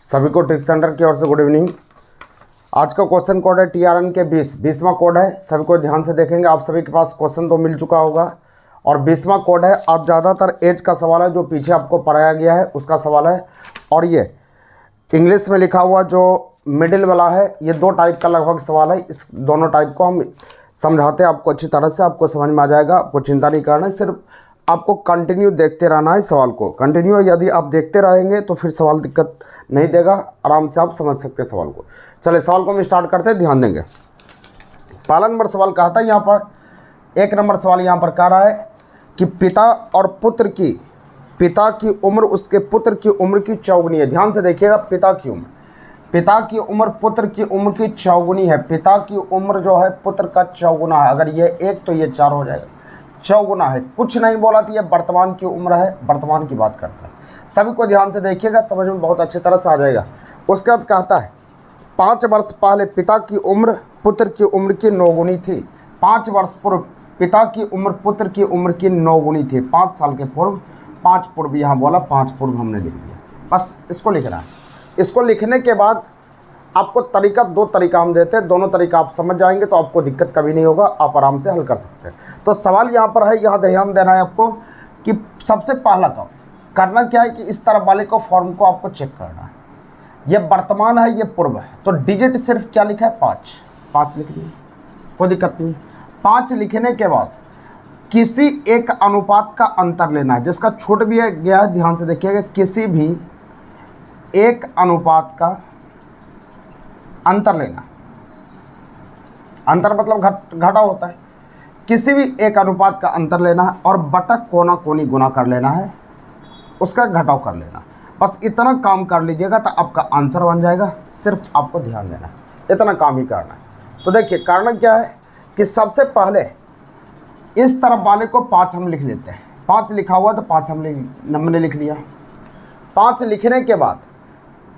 सभी को trick centre की ओर से गुड इवनिंग। आज का क्वेश्चन कोड है TRN के 20वां कोड है। सभी को ध्यान से देखेंगे। आप सभी के पास क्वेश्चन तो मिल चुका होगा और 20वां कोड है। आज ज़्यादातर एज का सवाल है जो पीछे आपको पढ़ाया गया है उसका सवाल है, और ये इंग्लिश में लिखा हुआ जो मिडिल वाला है ये दो टाइप का लगभग सवाल है। इस दोनों टाइप को हम समझाते हैं आपको अच्छी तरह से, आपको समझ में आ जाएगा। आपको चिंता नहीं करना है, सिर्फ आपको कंटिन्यू देखते रहना है सवाल को। कंटिन्यू यदि आप देखते रहेंगे तो फिर सवाल दिक्कत नहीं देगा, आराम से आप समझ सकते हैं सवाल को। चलिए सवाल को हम स्टार्ट करते हैं, ध्यान देंगे। पहला नंबर सवाल कहा था यहाँ पर, एक नंबर सवाल यहाँ पर कह रहा है कि पिता और पुत्र की, पिता की उम्र उसके पुत्र की उम्र की चौगुनी है। ध्यान से देखिएगा, पिता की उम्र पुत्र की उम्र की चौगुनी है। पिता की उम्र जो है पुत्र का चौगुना है। अगर ये एक तो ये चार हो जाएगा, चौगुना है। कुछ नहीं बोला तो ये वर्तमान की उम्र है, वर्तमान की बात करता है। सभी को ध्यान से देखिएगा, समझ में बहुत अच्छी तरह से आ जाएगा। उसके बाद कहता है 5 वर्ष पहले पिता की उम्र पुत्र की उम्र की 9 गुनी थी। 5 वर्ष पूर्व पिता की उम्र पुत्र की उम्र की 9 गुनी थी। 5 साल के पूर्व, 5 पूर्व यहाँ बोला, 5 पूर्व हमने लिख दिया। बस इसको लिखना है। इसको लिखने के बाद आपको तरीका, दो तरीका हम देते हैं, दोनों तरीका आप समझ जाएंगे तो आपको दिक्कत कभी नहीं होगा, आप आराम से हल कर सकते हैं। तो सवाल यहाँ पर है, यहाँ ध्यान देना है आपको कि सबसे पहला काम करना क्या है कि इस तरफ वाले को फॉर्म को आपको चेक करना है। ये वर्तमान है, ये पूर्व है, तो डिजिट सिर्फ क्या लिखा है 5 लिख दिए, कोई दिक्कत नहीं। 5 लिखने के बाद किसी एक अनुपात का अंतर लेना है, जिसका छूट भी गया है, ध्यान से देखिएगा। किसी भी एक अनुपात का अंतर लेना, अंतर मतलब घटा होता है। किसी भी एक अनुपात का अंतर लेना है और बटा कोना कोनी गुना कर लेना है, उसका घटाव कर लेना। बस इतना काम कर लीजिएगा तो आपका आंसर बन जाएगा। सिर्फ आपको ध्यान देना है, इतना काम ही करना है। तो देखिए करना क्या है कि सबसे पहले इस तरफ वाले को 5 हम लिख लेते हैं। 5 लिखा हुआ तो 5 हमने लिख लिया। 5 लिखने के बाद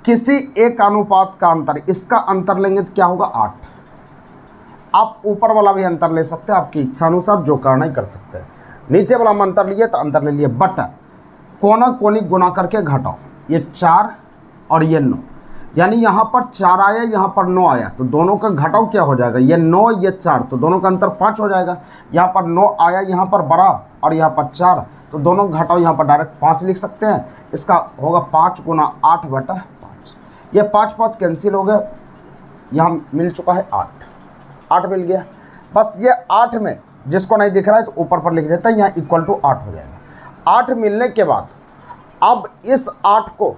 किसी एक अनुपात का अंतर, इसका अंतर लेंगे तो क्या होगा 8। आप ऊपर वाला भी अंतर ले सकते हैं, आपकी इच्छा अनुसार जो करना ही कर सकते हैं। नीचे वाला में अंतर लिए तो अंतर ले लिए, बटा कोना कोनी गुना करके घटाओ। ये 4 और ये 9, यानी यहाँ पर 4 आया, यहाँ पर 9 आया, तो दोनों का घटाव क्या हो जाएगा, ये 9 ये 4, तो दोनों का अंतर 5 हो जाएगा। यहाँ पर 9 आया, यहाँ पर बड़ा, और यहाँ पर 4, तो दोनों घटाव यहाँ पर डायरेक्ट 5 लिख सकते हैं। इसका होगा 5 गुना 8 बटा 5। ये 5 कैंसिल हो गया, यहाँ मिल चुका है 8 मिल गया। बस ये 8 में जिसको नहीं दिख रहा है तो ऊपर पर लिख देता है, यहाँ इक्वल टू 8 हो जाएगा। 8 मिलने के बाद अब इस 8 को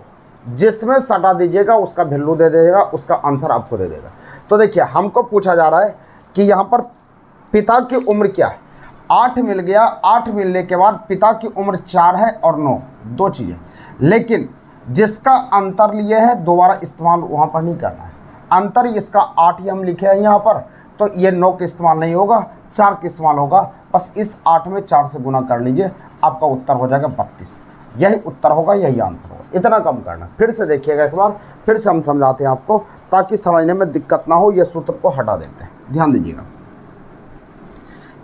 जिसमें सटा दीजिएगा उसका वैल्यू दे देगा, उसका आंसर आपको दे देगा। तो देखिए हमको पूछा जा रहा है कि यहाँ पर पिता की उम्र क्या है। 8 मिल गया। 8 मिलने के बाद पिता की उम्र 4 है और 9, दो चीज़ें, लेकिन जिसका अंतर लिए है दोबारा इस्तेमाल वहाँ पर नहीं करना है। अंतर इसका 8 ही हम लिखे हैं यहाँ पर, तो ये 9 का इस्तेमाल नहीं होगा, 4 का इस्तेमाल होगा। बस इस 8 में 4 से गुना कर लीजिए, आपका उत्तर हो जाएगा 32। यही उत्तर होगा, यही आंसर होगा। इतना कम करना। फिर से देखिएगा एक बार, फिर से हम समझाते हैं आपको ताकि समझने में दिक्कत ना हो। ये सूत्र को हटा देते हैं, ध्यान दीजिएगा।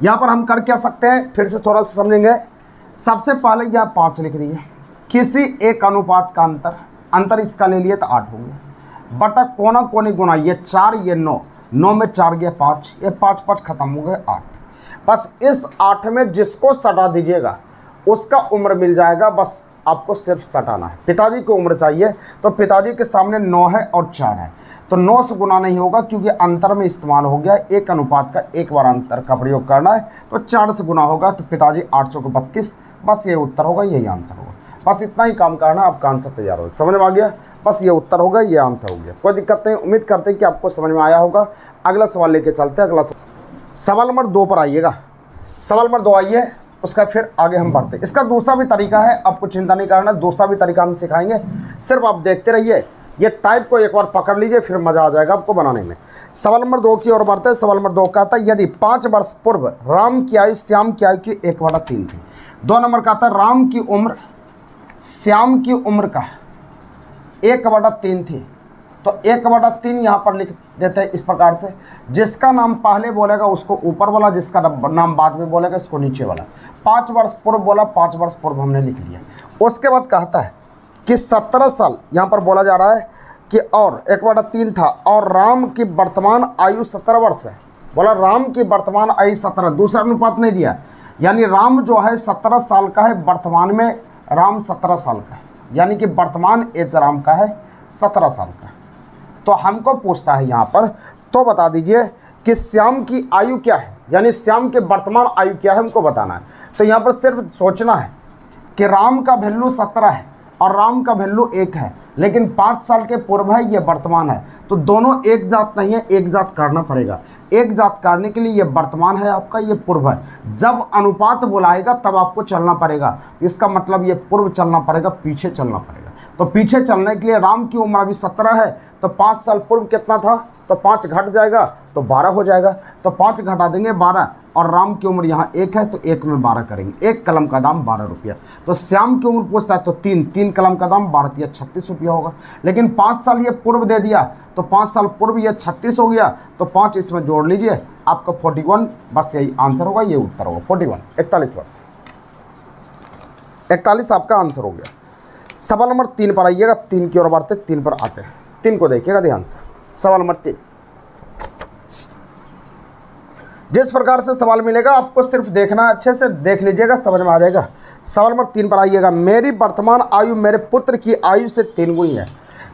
यहाँ पर हम कर क्या सकते हैं, फिर से थोड़ा सा समझेंगे। सबसे पहले यह 5 लिख दिए, किसी एक अनुपात का अंतर इसका ले लिए तो 8 हो गया, बटा कोना कोनी गुना, ये 4 ये 9 में 4 गया 5, ये 5 खत्म हो गए 8। बस इस 8 में जिसको सटा दीजिएगा उसका उम्र मिल जाएगा। बस आपको सिर्फ सटाना है। पिताजी की उम्र चाहिए तो पिताजी के सामने 9 है और 4 है, तो 9 से गुना नहीं होगा क्योंकि अंतर में इस्तेमाल हो गया। एक अनुपात का एक बार अंतर का प्रयोग करना है, तो 4 से गुना होगा, तो पिताजी 8 को 32। बस ये उत्तर होगा, यही आंसर होगा। बस इतना ही काम करना, आपका आंसर तैयार हो। समझ में आ गया? बस ये उत्तर होगा, ये आंसर हो गया। कोई दिक्कत नहीं। उम्मीद करते हैं कि आपको समझ में आया होगा। अगला सवाल लेके चलते हैं। अगला सवाल नंबर 2 पर आइएगा। सवाल नंबर 2 आइए, उसका फिर आगे हम बढ़ते हैं। इसका दूसरा भी तरीका है, आपको चिंता नहीं करना, दूसरा भी तरीका हम सिखाएंगे। सिर्फ आप देखते रहिए, ये टाइप को एक बार पकड़ लीजिए, फिर मज़ा आ जाएगा आपको बनाने में। सवाल नंबर 2 की ओर बढ़ते हैं। सवाल नंबर 2 कहता है यदि 5 वर्ष पूर्व राम की आयु श्याम की आयु की 1/3 थी। 2 नंबर कहता है राम की उम्र श्याम की उम्र का 1/3 थी, तो 1/3 यहाँ पर लिख देते हैं इस प्रकार से। जिसका नाम पहले बोलेगा उसको ऊपर वाला, जिसका नाम बाद में बोलेगा इसको नीचे वाला। 5 वर्ष पूर्व बोला, 5 वर्ष पूर्व हमने लिख लिया। उसके बाद कहता है कि 17 साल यहाँ पर बोला जा रहा है कि और 1/3 था और राम की वर्तमान आयु 17 वर्ष है। बोला राम की वर्तमान आयु 17, दूसरा अनुपात नहीं दिया, यानी राम जो है 17 साल का है, वर्तमान में राम 17 साल का है, यानी कि वर्तमान एज राम का है 17 साल का। तो हमको पूछता है यहाँ पर, तो बता दीजिए कि श्याम की आयु क्या है, यानी श्याम के वर्तमान आयु क्या है हमको बताना है। तो यहाँ पर सिर्फ सोचना है कि राम का वैल्यू 17 है और राम का वैल्यू 1 है, लेकिन 5 साल के पूर्व है, ये वर्तमान है, तो दोनों एक जात नहीं है, एक जात करना पड़ेगा। एक जात करने के लिए ये वर्तमान है आपका, ये पूर्व है। जब अनुपात बुलाएगा तब आपको चलना पड़ेगा, इसका मतलब ये पूर्व चलना पड़ेगा, पीछे चलना पड़ेगा। तो पीछे चलने के लिए राम की उम्र अभी 17 है, तो 5 साल पूर्व कितना था, तो 5 घट जाएगा तो 12 हो जाएगा, तो 5 घटा देंगे 12, और राम की उम्र यहाँ 1 है तो 1 में 12 करेंगे, 1 कलम का दाम 12 रुपया। तो श्याम की उम्र पूछता है तो 3 कलम का दाम 12 36 रुपया होगा, लेकिन 5 साल ये पूर्व दे दिया तो 5 साल पूर्व ये 36 हो गया, तो 5 इसमें जोड़ लीजिए आपका 41, बस यही आंसर होगा, ये उत्तर होगा 41, 41 वर्ष, 41 आपका आंसर हो गया। सवाल नंबर 3 पर आइएगा, 3 की ओर बढ़ते 3 पर आते हैं, 3 को देखिएगा ध्यान से। सवाल नंबर 3, जिस प्रकार से सवाल मिलेगा आपको सिर्फ देखना, अच्छे से देख लीजिएगा, समझ में आ जाएगा। सवाल नंबर 3 पर आइएगा, मेरी वर्तमान आयु मेरे पुत्र की आयु से 3 गुनी है।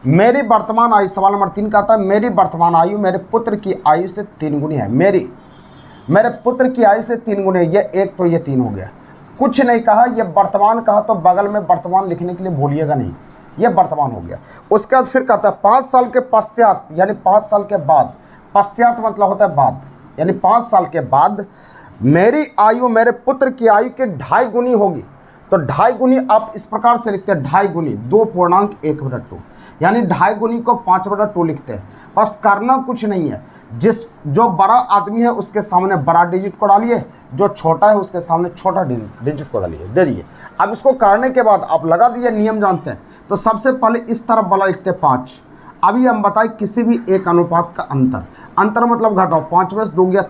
मेरी वर्तमान आयु, सवाल नंबर 3 का आता है मेरी वर्तमान आयु मेरे पुत्र की आयु से 3 गुनी है। मेरे पुत्र की आयु से 3 गुनी है, ये 1 तो ये 3 हो गया, कुछ नहीं कहा, ये वर्तमान कहा तो बगल में वर्तमान लिखने के लिए भूलिएगा नहीं, ये वर्तमान हो गया। उसके बाद फिर कहता है 5 साल के पश्चात, यानी 5 साल के बाद, पश्चात मतलब होता है बाद, यानी 5 साल के बाद मेरी आयु मेरे पुत्र की आयु के 2.5 गुनी होगी। तो 2.5 गुनी आप इस प्रकार से लिखते हैं, 2.5 गुनी 2.1/2, यानी 2.5 गुनी को 5/2 लिखते हैं। बस करना कुछ नहीं है, जो बड़ा आदमी है उसके सामने बड़ा डिजिट को डालिए, जो छोटा है उसके सामने छोटा डिजिट को डालिए, दे दिए। अब इसको करने के बाद आप लगा दिए, नियम जानते हैं। तो सबसे पहले इस तरफ वाला लिखते 5। अभी हम बताएं किसी भी एक अनुपात का अंतर मतलब घटाओ, 5 में से 2 गया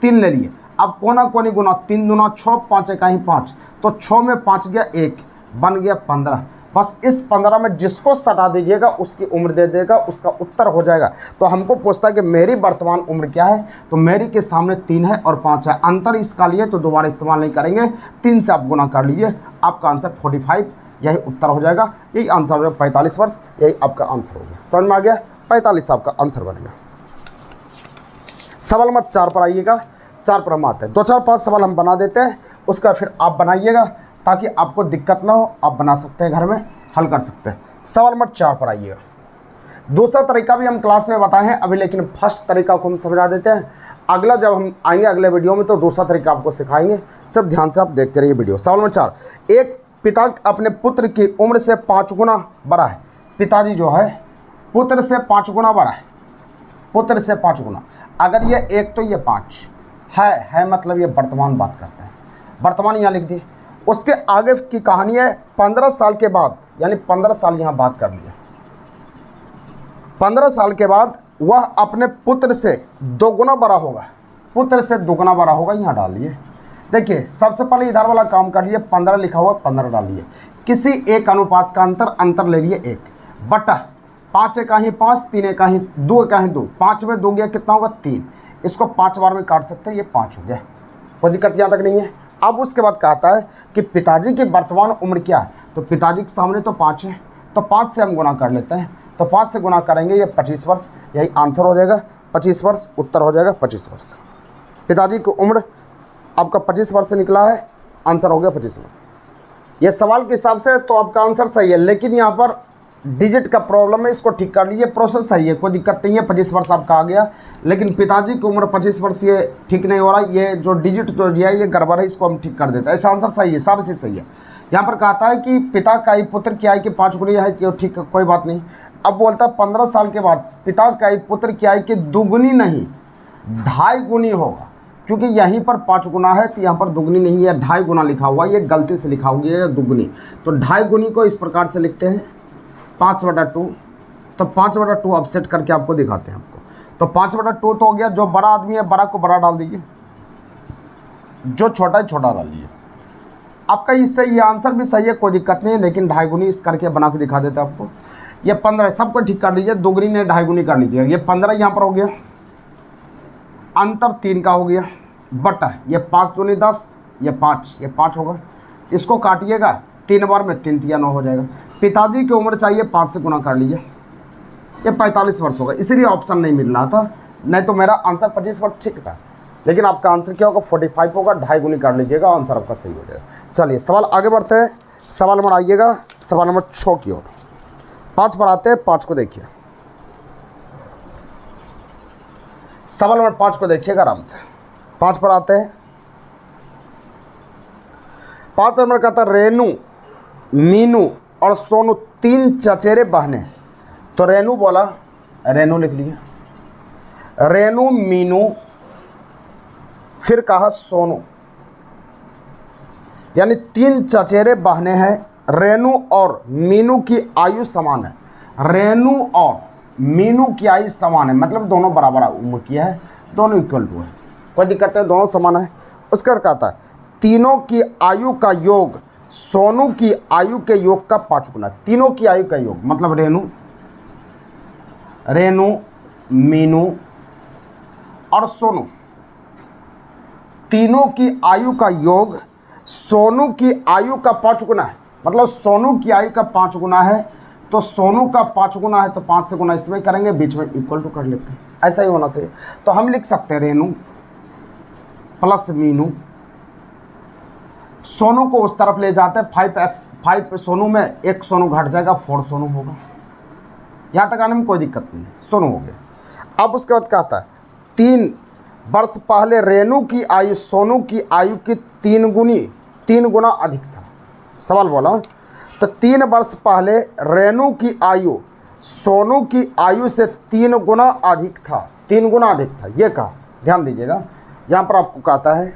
3 ले लिए। अब कोना कोनी गुना, 3 दूना 6, 5 एका ही 5, तो 6 में 5 गया 1, बन गया 15। बस इस 15 में जिसको सटा दीजिएगा उसकी उम्र दे देगा, उसका उत्तर हो जाएगा। तो हमको पूछता है कि मेरी वर्तमान उम्र क्या है, तो मेरी के सामने 3 है और 5 है, अंतर इसका लिए तो दोबारा इस्तेमाल नहीं करेंगे, 3 से आप गुना कर लीजिए, आपका आंसर 45, यही उत्तर हो जाएगा। यही आंसर हो जाएगा 45 वर्ष, यही आपका आंसर हो गया। समझ में आ गया, 45 आपका आंसर बनेगा। सवाल नंबर 4 पर आइएगा, 4 पर हम आते हैं। 2 4 5 सवाल हम बना देते हैं, उसका फिर आप बनाइएगा ताकि आपको दिक्कत ना हो, आप बना सकते हैं, घर में हल कर सकते हैं। सवाल नंबर 4 पर आइएगा। दूसरा तरीका भी हम क्लास में बताए हैं अभी, लेकिन फर्स्ट तरीका को हम समझा देते हैं। अगला जब हम आएंगे अगले वीडियो में तो दूसरा तरीका आपको सिखाएंगे, सिर्फ ध्यान से आप देखते रहिए वीडियो। सवाल नंबर 4, एक पिता अपने पुत्र की उम्र से 5 गुना बड़ा है। पिताजी जो है पुत्र से 5 गुना बड़ा है, पुत्र से 5 गुना। अगर ये 1 तो ये 5 है, मतलब ये वर्तमान बात करते हैं, वर्तमान यहाँ लिख दिए। उसके आगे की कहानी है 15 साल के बाद, यानी 15 साल यहाँ बात कर लिए। 15 साल के बाद वह अपने पुत्र से 2 गुना बड़ा होगा, पुत्र से 2 गुना बड़ा होगा, यहाँ डाल लिए। देखिए सबसे पहले इधर वाला काम कर लिए, 15 लिखा हुआ 15 डाल लिए। किसी एक अनुपात का अंतर ले लिए 1 बटा 5 एका ही 5, 3 एका ही 2 एका ही 2, 5 में 2 गया कितना होगा 3, इसको 5 बार में काट सकते हैं, ये 5 हो गया, कोई दिक्कत यहाँ तक नहीं है। अब उसके बाद कहता है कि पिताजी की वर्तमान उम्र क्या है, तो पिताजी के सामने तो 5 है, तो 5 से हम गुना कर लेते हैं, तो 5 से गुना करेंगे, ये 25 वर्ष, यही आंसर हो जाएगा 25 वर्ष, उत्तर हो जाएगा 25 वर्ष। पिताजी की उम्र आपका 25 वर्ष से निकला है, आंसर हो गया 25 वर्ष। ये सवाल के हिसाब से तो आपका आंसर सही है, लेकिन यहाँ पर डिजिट का प्रॉब्लम है, इसको ठीक कर लीजिए, प्रोसेस सही है, कोई दिक्कत नहीं है। 25 वर्ष आपका आ गया, लेकिन पिताजी की उम्र 25 वर्ष ये ठीक नहीं हो रहा, ये जो डिजिट जो दिया है ये गड़बड़ है, इसको हम ठीक कर देते हैं। ऐसा आंसर सही है, सारी चीज़ सही है। यहाँ पर कहता है कि पिता का आयु पुत्र की आयु की 5 गुनी है, ठीक है, कोई बात नहीं। अब बोलता है 15 साल के बाद पिता का आयु पुत्र की आयु की 2 गुनी नहीं 2.5 गुनी होगा, क्योंकि यहीं पर 5 गुना है तो यहाँ पर 2 गुनी नहीं है, 2.5 गुना लिखा हुआ है, ये गलती से लिखा हुआ है 2 गुनी। तो 2.5 गुनी को इस प्रकार से लिखते हैं 5/2, तो 5/2 अब सेट करके आपको दिखाते हैं आपको। तो 5/2 तो हो गया, जो बड़ा आदमी है बड़ा को बड़ा डाल दीजिए, जो छोटा है छोटा डाल दीजिए। आपका इससे ये आंसर भी सही है, कोई दिक्कत नहीं है, लेकिन 2.5 गुनी इस करके बना के दिखा देते हैं आपको। ये 15 सबको ठीक कर लीजिए, दोगुनी ने ढाई गुनी कर लीजिए। ये 15 यहाँ पर हो गया, अंतर 3 का हो गया, बटा ये 5 दूनी 10, ये 5 होगा। इसको काटिएगा 3 बार में 3 तिया 9 हो जाएगा। पिताजी की उम्र चाहिए 5 से गुना कर लीजिए, ये 45 वर्ष होगा। इसीलिए ऑप्शन नहीं मिल रहा था, नहीं तो मेरा आंसर 25 वर्ष ठीक था, लेकिन आपका आंसर क्या होगा 45 होगा। ढाई गुनी कर लीजिएगा, आंसर आपका सही हो जाएगा। चलिए सवाल आगे बढ़ते हैं। सवाल नंबर आइएगा सवाल नंबर 6 की ओर। 5 पर आते हैं, 5 को देखिए। सवाल नंबर 5 को देखिएगा आराम से। 5 पर आते हैं। 5 नंबर कहता है रेनू, मीनू और सोनू 3 चचेरे बहनें। तो रेनू बोला, रेनू लिख लिए, रेनू, मीनू, फिर कहा सोनू, यानी 3 चचेरे बहनें हैं। रेनू और मीनू की आयु समान है। रेनू और मीनू की आयु समान है, मतलब दोनों बराबर उम्र की है, दोनों इक्वल टू है, कोई दिक्कत है, दोनों समान है। उसका कहता है तीनों की आयु का योग सोनू की आयु के योग का 5 गुना। तीनों की आयु का योग मतलब रेनू, मीनू और सोनू, तीनों की आयु का योग सोनू की आयु का 5 गुना है। मतलब सोनू की आयु का 5 गुना है, तो सोनू का 5 गुना है तो 5 से गुना इसमें करेंगे, बीच में इक्वल टू कर लेते हैं, ऐसा ही होना चाहिए। तो हम लिख सकते हैं रेनू प्लस मीनू, सोनू को उस तरफ ले जाते हैं, 5 सोनू में 1 सोनू घट जाएगा, 4 सोनू होगा। यहाँ तक आने में कोई दिक्कत नहीं, सोनू हो गया। अब उसके बाद कहता है 3 वर्ष पहले रेनू की आयु सोनू की आयु की 3 गुना अधिक था। सवाल बोला तो 3 वर्ष पहले रेनू की आयु सोनू की आयु से 3 गुना अधिक था, 3 गुना अधिक था, ये कहा, ध्यान दीजिएगा। यहाँ पर आपको कहता है,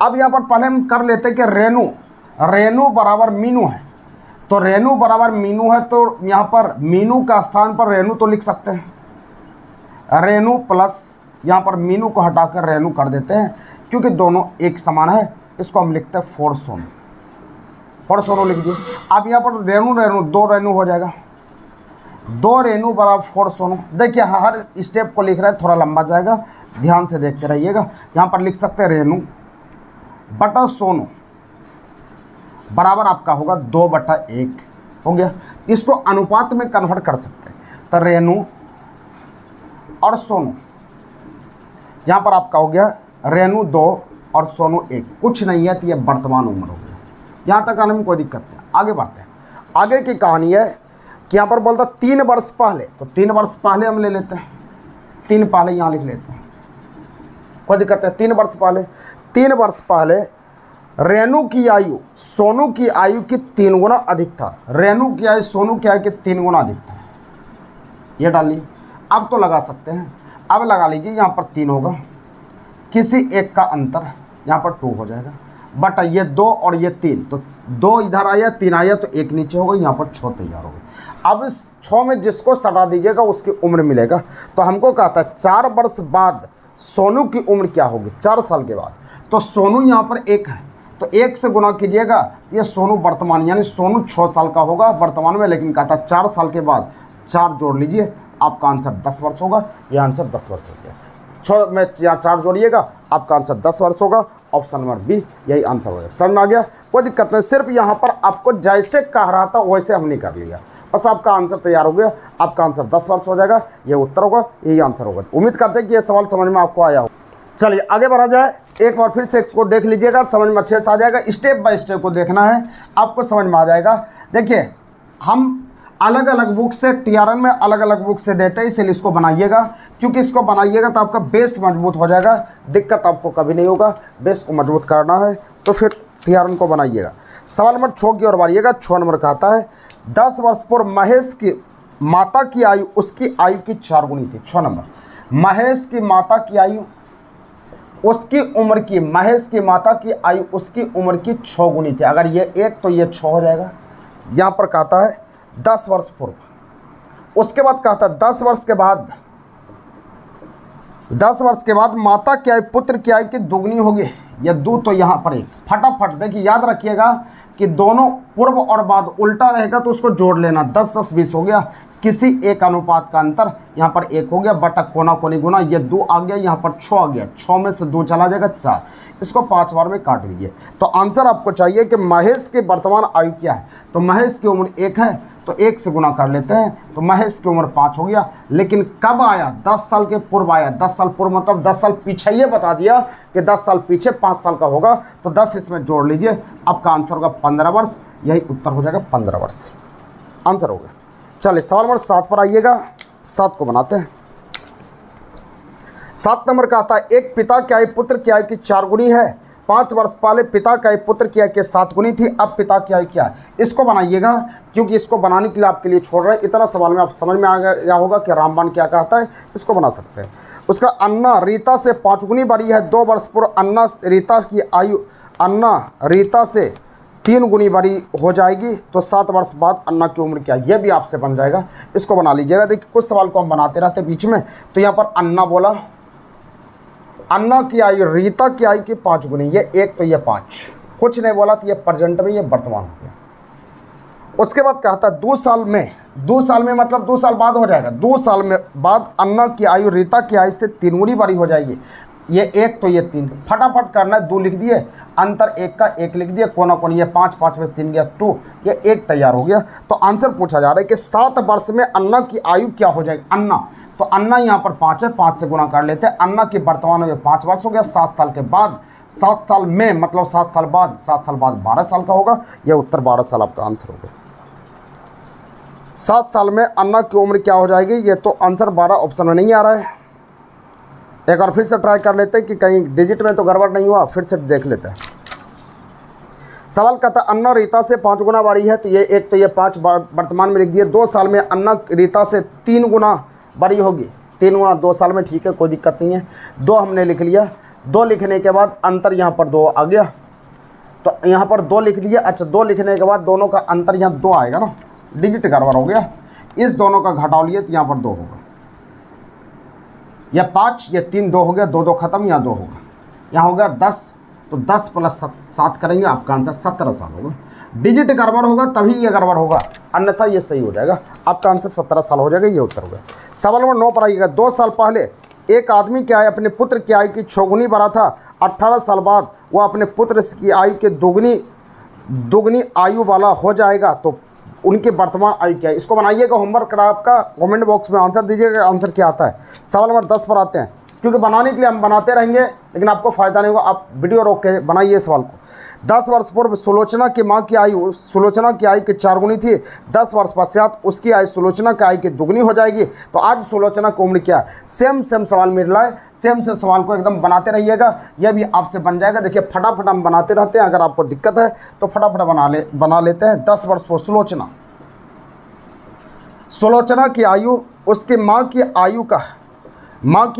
अब यहाँ पर पहले हम कर लेते हैं कि रेनू बराबर मीनू है, तो रेनू बराबर मीनू है, तो यहाँ पर मीनू का स्थान पर रेनू तो लिख सकते हैं। रेनू प्लस यहाँ पर मीनू को हटाकर रेनू कर देते हैं, क्योंकि दोनों एक समान है। इसको हम लिखते हैं 4 सोनू लिख दिए। अब यहाँ पर रेनू 2 रेनू हो जाएगा, 2 रेनू बराबर 4 सोनू। देखिए हर स्टेप को लिख रहे हैं, थोड़ा लंबा जाएगा, ध्यान से देखते रहिएगा। यहाँ पर लिख सकते हैं रेनू बटा सोनू बराबर आपका होगा 2/1 हो गया। इसको अनुपात में कन्वर्ट कर सकते हैं, तो रेनू और सोनू, यहाँ पर आपका हो गया रेनू 2 और सोनू 1, कुछ नहीं है, तो ये वर्तमान उम्र हो गया। यहाँ तक आने में कोई दिक्कत नहीं। आगे बढ़ते हैं। आगे की कहानी है कि यहाँ पर बोलता 3 वर्ष पहले, तो 3 वर्ष पहले हम ले लेते हैं, 3 पहले यहाँ लिख लेते हैं, कोई दिक्कत है। 3 वर्ष पहले रेनू की आयु सोनू की आयु की 3 गुना अधिक था। रेनू की आयु सोनू की आयु की 3 गुना अधिक था, ये डालिए। अब तो लगा सकते हैं, अब लगा लीजिए। यहाँ पर 3 होगा, किसी एक का अंतर, यहाँ पर 2 हो जाएगा, बट ये 2 और ये 3, तो 2 इधर आया, 3 आया, तो 1 नीचे होगा, यहाँ पर 6 तैयार होगा। अब इस 6 में जिसको सटा दीजिएगा उसकी उम्र मिलेगा। तो हमको कहता है 4 वर्ष बाद सोनू की उम्र क्या होगी, 4 साल के बाद। तो सोनू यहाँ पर 1 है, तो 1 से गुना कीजिएगा, ये सोनू वर्तमान, यानी सोनू 6 साल का होगा वर्तमान में, लेकिन कहता है 4 साल के बाद 4 जोड़ लीजिए, आपका आंसर 10 वर्ष होगा। यह आंसर 10 वर्ष हो गया। 6 में 4 जोड़िएगा, आपका आंसर 10 वर्ष होगा। ऑप्शन नंबर बी यही आंसर होगा। समझ में आ गया, कोई दिक्कत नहीं। सिर्फ यहाँ पर आपको जैसे कह रहा था वैसे हमने कर लिया, बस आपका आंसर तैयार हो गया। आपका आंसर 10 वर्ष हो जाएगा, ये उत्तर होगा, यही आंसर होगा। उम्मीद करते हैं कि ये सवाल समझ में आपको आया हो। चलिए आगे बढ़ा जाए। एक बार फिर से इसको देख लीजिएगा, समझ में अच्छे से आ जाएगा। स्टेप बाय स्टेप को देखना है, आपको समझ में आ जाएगा। देखिए हम अलग अलग बुक से टीआरएन में अलग अलग बुक से देते हैं, इसलिए इसको बनाइएगा, क्योंकि इसको बनाइएगा तो आपका बेस मजबूत हो जाएगा, दिक्कत आपको कभी नहीं होगा। बेस को मजबूत करना है तो फिर टीआरएन को बनाइएगा। सवाल नंबर 6 की ओर बढ़िएगा। 6 नंबर का आता है 10 वर्ष पूर्व महेश की माता की आयु उसकी आयु की 4 गुनी थी। 6 नंबर महेश की माता की आयु उसकी उम्र की, महेश की माता की आयु उसकी उम्र की 6 गुनी थी। अगर ये 1 तो ये 6 हो जाएगा। यहाँ पर कहता है 10 वर्ष पूर्व। उसके बाद कहता है 10 वर्ष के बाद माता की आयु पुत्र की आयु की दुगनी होगी। यह 2 तो यहाँ पर 1। फटाफट देखिए, याद रखिएगा कि दोनों पूर्व और बाद उल्टा रहेगा तो उसको जोड़ लेना। 10 10 20 हो गया। किसी एक अनुपात का अंतर यहाँ पर 1 हो गया बटा कोना कोनी गुना, ये 2 आ गया, यहाँ पर 6 आ गया, 6 में से 2 चला जाएगा 4, इसको 5 बार में काट लीजिए। तो आंसर आपको चाहिए कि महेश की वर्तमान आयु क्या है। तो महेश की उम्र 1 है तो 1 से गुना कर लेते हैं, तो महेश की उम्र 5 हो गया। लेकिन कब आया? 10 साल के पूर्व आया। 10 साल पूर्व मतलब 10 साल पीछे, ये बता दिया कि 10 साल पीछे 5 साल का होगा, तो 10 इसमें जोड़ लीजिए, आपका आंसर होगा 15 वर्ष। यही उत्तर हो जाएगा 15 वर्ष, आंसर होगा। चलिए सवाल नंबर 7 पर आइएगा, 7 को बनाते हैं। 7 नंबर का आता है, एक पिता की आयु पुत्र की आयु की 4 गुनी है। 5 वर्ष पहले पिता की आयु पुत्र की आयु के 7 गुनी थी, अब पिता की आयु क्या है? इसको बनाइएगा, क्योंकि इसको बनाने के लिए आपके लिए छोड़ रहे हैं। इतना सवाल में आप समझ में आ गया होगा कि रामबाण क्या कहता है, इसको बना सकते हैं। उसका अन्ना रीता से 5 गुनी बड़ी है। 2 वर्ष पूर्व अन्ना रीता की आयु अन्ना रीता से 3 गुनी बड़ी हो जाएगी, तो 7 वर्ष बाद अन्ना की उम्र क्या है? यह भी आपसे बन जाएगा, इसको बना लीजिएगा। देखिए कुछ सवाल को हम बनाते रहते हैं बीच में, तो यहाँ पर अन्ना बोला, अन्ना की आयु रीता की आयु की 5 गुनी, ये 1 तो ये 5, कुछ नहीं बोला, तो ये प्रेजेंट में, ये वर्तमान हो गया। उसके बाद कहता है 2 साल में मतलब 2 साल बाद हो जाएगा। 2 साल में बाद अन्ना की आयु रीता की आयु से 3 गुनी बड़ी हो जाएगी। ये 1 तो ये 3, फटाफट करना है। 2 लिख दिए, अंतर 1 का 1 लिख दिए, कोना कोनी ये 5, 5 में 3 गया 2, ये 1 तैयार हो गया। तो आंसर पूछा जा रहा है कि 7 वर्ष में अन्ना की आयु क्या हो जाएगी? अन्ना, तो अन्ना यहाँ पर 5 है, 5 से गुना कर लेते हैं। अन्ना की वर्तमान में 5 वर्ष हो गया। 7 साल के बाद, 7 साल में मतलब 7 साल बाद, 7 साल बाद 12 साल का होगा। यह उत्तर 12 साल आपका आंसर होगा। 7 साल में अन्ना की उम्र क्या हो जाएगी? ये तो आंसर 12 ऑप्शन में नहीं आ रहा है। एक बार फिर से ट्राई कर लेते हैं कि कहीं डिजिट में तो गड़बड़ नहीं हुआ, फिर से देख लेते हैं। सवाल कहता है अन्ना रीता से 5 गुना बड़ी है, तो ये 1 तो ये 5 वर्तमान में लिख दिए। 2 साल में अन्ना रीता से 3 गुना बड़ी होगी। 3 गुना 2 साल में, ठीक है, कोई दिक्कत नहीं है। 2 हमने लिख लिया। 2 लिखने के बाद अंतर यहाँ पर 2 आ गया, तो यहाँ पर 2 लिख लिया। अच्छा, 2 लिखने के बाद दोनों का अंतर यहाँ 2 आएगा ना, डिजिट गड़बड़ हो गया। इस दोनों का घटाव लिए तो यहाँ पर 2 होगा, यह 5, ये 3, 2 हो गया, 2 2 खत्म, यहाँ 2 होगा, यहाँ हो गया 10, तो 10 प्लस 7 करेंगे, आपका आंसर 17 साल होगा। डिजिट गड़बड़ होगा तभी ये गड़बड़ होगा, अन्यथा ये सही हो जाएगा। आपका आंसर 17 साल हो जाएगा, ये उत्तर होगा। सवाल नंबर 9 पर आइएगा। 2 साल पहले एक आदमी की आयु अपने पुत्र की आयु की 6 गुनी बड़ा था। 18 साल बाद वह अपने पुत्र की आयु के दुगनी आयु वाला हो जाएगा, तो उनकी वर्तमान आयु क्या है? इसको बनाइएगा, होमवर्क करा आपका, कमेंट बॉक्स में आंसर दीजिएगा, आंसर क्या आता है। सवाल नंबर 10 पर आते हैं, क्योंकि बनाने के लिए हम बनाते रहेंगे लेकिन आपको फ़ायदा नहीं होगा, आप वीडियो रोक के बनाइए सवाल को। 10 वर्ष पूर्व सुलोचना की माँ की आयु सुलोचना की आयु की 4 गुनी थी। 10 वर्ष पश्चात उसकी आयु सुलोचना की आयु की 2 गुनी हो जाएगी, तो आज सुलोचना की उम्र क्या है? सेम सवाल मिल रहा है, सेम से सवाल को एकदम बनाते रहिएगा, यह भी आपसे बन जाएगा। देखिए फटाफट हम बनाते रहते हैं, अगर आपको दिक्कत है तो फटाफट बना लेते हैं। 10 वर्ष पर सुलोचना की आयु उसकी माँ की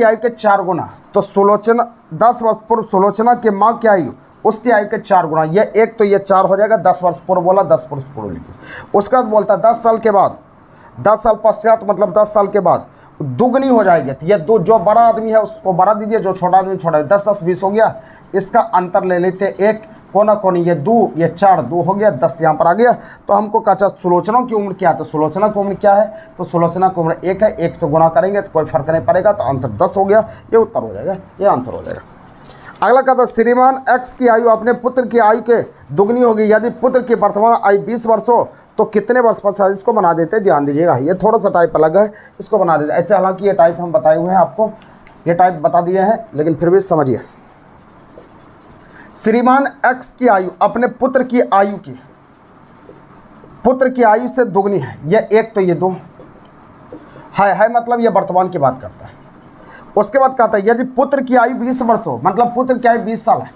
आयु के 4 गुना, तो सुलोचना 10 वर्ष पूर्व सुलोचना की माँ की आयु उसकी आयु के 4 गुना, ये 1 तो ये 4 हो जाएगा। 10 वर्ष पूर्व बोला, 10 वर्ष पूर्व लिखिए। उसके बाद बोलता है 10 साल के बाद, 10 साल पश्चात मतलब 10 साल के बाद दुगनी हो जाएगी, तो ये दो, जो बड़ा आदमी है उसको बड़ा दीजिए, जो छोटा आदमी छोटा। 10 10 20 हो गया, इसका अंतर ले लेते 1, कोना कोनी ये 2, ये 4, 2 हो गया, 10 यहाँ पर आ गया। तो हमको कहा सुलोचना की उम्र क्या है, तो सुलोचना की उम्र क्या है? तो सुलोचना की उम्र 1 है, 1 से गुना करेंगे तो कोई फर्क नहीं पड़ेगा, तो आंसर 10 हो गया, ये उत्तर हो जाएगा, ये आंसर हो जाएगा। अगला कहता है श्रीमान एक्स की आयु अपने पुत्र की आयु के दुगनी होगी। यदि पुत्र की वर्तमान आयु 20 वर्ष हो तो कितने वर्ष पश्चात? इसको बना देते हैं, ध्यान दीजिएगा, ये थोड़ा सा टाइप अलग है, इसको बना देते। ऐसे हालांकि ये टाइप हम बताए हुए हैं आपको, ये टाइप बता दिए हैं, लेकिन फिर भी समझिए। श्रीमान एक्स की आयु अपने पुत्र की आयु से दुगनी है, ये 1 तो ये 2 है, मतलब ये वर्तमान की बात करता है। उसके बाद कहता है यदि पुत्र की आयु 20 वर्ष हो, मतलब पुत्र की आयु 20 साल है,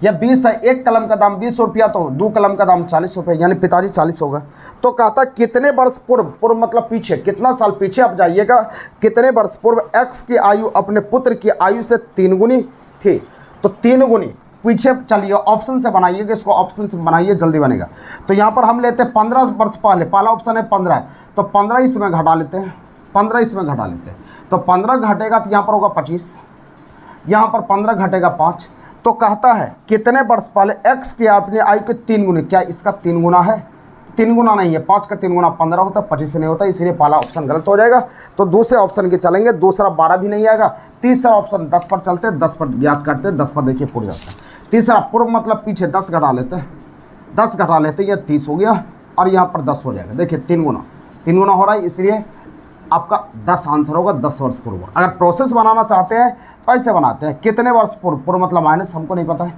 या 20 है, 1 कलम का दाम 20 रुपया, तो 2 कलम का दाम 40 रुपये, यानी पिताजी 40 होगा। तो कहता है कितने वर्ष पूर्व मतलब पीछे, कितना साल पीछे आप जाइएगा, कितने वर्ष पूर्व एक्स की आयु अपने पुत्र की आयु से 3 गुनी थी, तो 3 गुनी पीछे चलिए, ऑप्शन से बनाइएगा, इसको ऑप्शन से बनाइए, जल्दी बनेगा। तो यहाँ पर हम लेते हैं 15 वर्ष पहले, पहला ऑप्शन है 15, तो 15 इसमें घटा लेते हैं, 15 इसमें घटा लेते हैं, तो 15 घटेगा तो यहाँ पर होगा 25, यहाँ पर 15 घटेगा 5, तो कहता है कितने वर्ष पहले x की अपनी आयु के 3 गुने, क्या इसका 3 गुना है? 3 गुना नहीं है, 5 का 3 गुना 15 होता है, 25 से नहीं होता, इसलिए पहला ऑप्शन गलत हो जाएगा। तो दूसरे ऑप्शन के चलेंगे, दूसरा 12 भी नहीं आएगा। तीसरा ऑप्शन 10 पर चलते हैं, 10 पर याद करते हैं, 10 पर देखिए पूर्व जाता है। तीसरा पूर्व मतलब पीछे 10 घटा लेते हैं, 10 घटा लेते हैं, यह 30 हो गया और यहाँ पर 10 हो जाएगा। देखिए 3 गुना हो रहा है, इसलिए आपका 10 आंसर होगा, 10 वर्ष पूर्व। अगर प्रोसेस बनाना चाहते हैं तो ऐसे बनाते हैं, कितने वर्ष पूर्व, पूर्व मतलब माइनस, हमको नहीं पता है,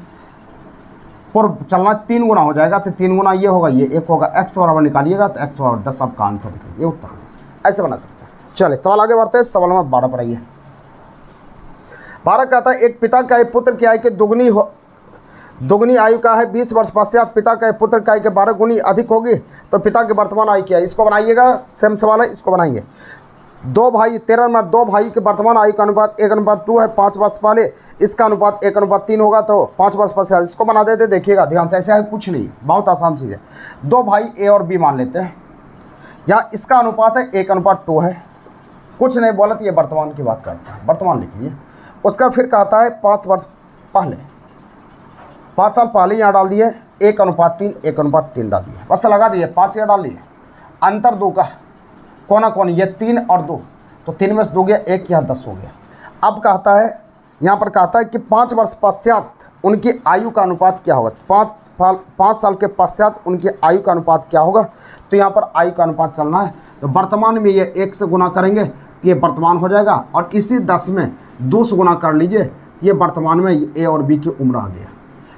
पूर्व चलना 3 गुना हो जाएगा, तो 3 गुना ये होगा, ये 1 होगा, x बराबर निकालिएगा तो x बराबर 10 आपका आंसर निकलेगा, ये उत्तर होगा। ऐसे बना सकते हैं। चलिए सवाल आगे बढ़ते हैं, सवाल नंबर 12 पर आइए। 12 कहता है एक पिता के पुत्र की आयु के दुगनी आयु का है 20 वर्ष पश्चात पिता के पुत्र की आयु के 12 गुनी अधिक होगी तो पिता की वर्तमान आयु क्या है? इसको बनाइएगा, सेम सवाल है, इसको बनाएंगे। 2 भाई 13 नंबर, 2 भाई के वर्तमान आयु का अनुपात 1:2 है, 5 वर्ष पहले इसका अनुपात 1:3 होगा, तो 5 वर्ष पश्चात इसको बना देते। देखिएगा ध्यान से, ऐसा है कुछ नहीं, बहुत आसान चीज़ है। 2 भाई ए और बी मान लेते हैं, या इसका अनुपात है 1:2 है, कुछ नहीं बोला तो ये वर्तमान की बात करता है, वर्तमान लिख लीजिए। उसका फिर कहता है 5 वर्ष पहले, 5 साल पहले यहाँ डाल दिए 1:3, 1:3 डाल दिए, बस लगा दिए, 5 यहाँ डाल दिए। अंतर 2 का कोना कोनी, ये 3 और 2, तो 3 में से 2 गया, 1 यहाँ 10 हो गया। अब कहता है, यहाँ पर कहता है कि 5 वर्ष पश्चात उनकी आयु का अनुपात क्या होगा? 5 साल के पश्चात उनकी आयु का अनुपात क्या होगा? तो यहाँ पर आयु का अनुपात चलना है, तो वर्तमान में ये 1 से गुना करेंगे तो ये वर्तमान हो जाएगा, और इसी 10 में 2 से गुना कर लीजिए, ये वर्तमान में ए और बी की उम्र आ गया।